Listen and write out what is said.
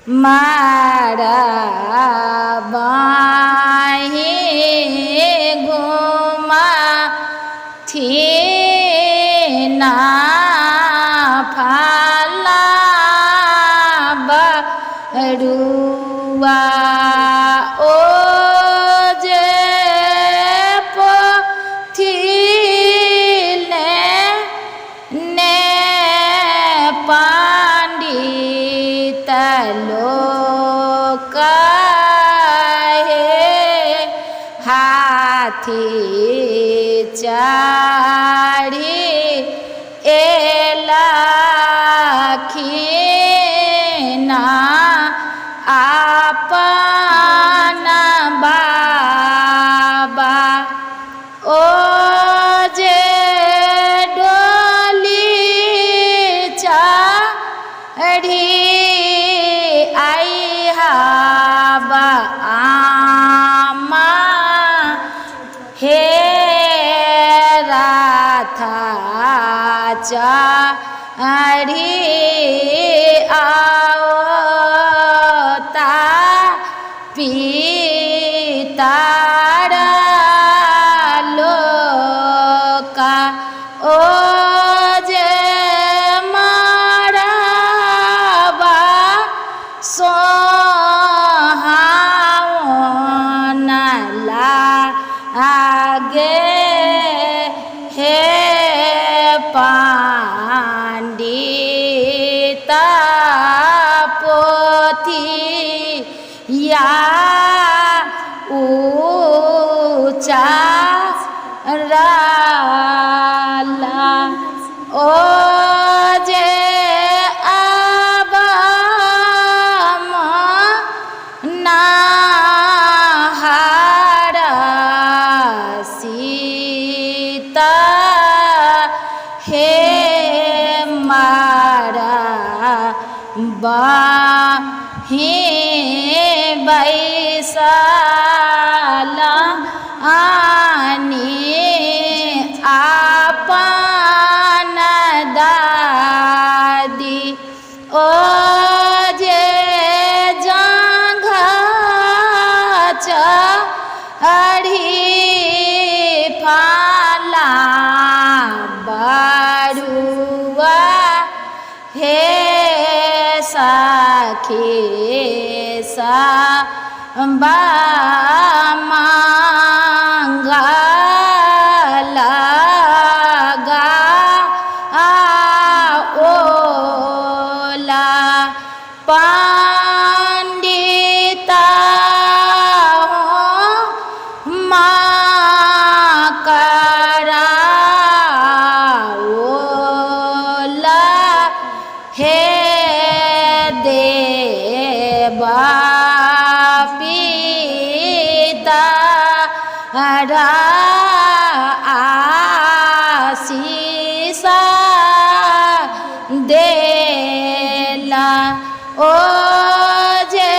मारा बाही घुमा थी ना फाला बरुआ ओ जे पोथिले ने पंडित लोक हाथी चाढ़ी एलखिना आपन बाबा ओ जे डोली चढ़ी आई हवा आमा हे राथा चढ़ी आवता पितारा लोका ओ जे मारवा सोहावन लागे हे पंडित पोथिया ऊँचा राला ओ जे आबम नाहर सीता हे मारा बाही बैसाला आनी आपन दादी ओ जे जांघा चढ़ी फाला बरुआ हे सखी बा मंगला गा ओला पंडिता माँ करा ओला हे देवा रा आशीषा देला ओ जे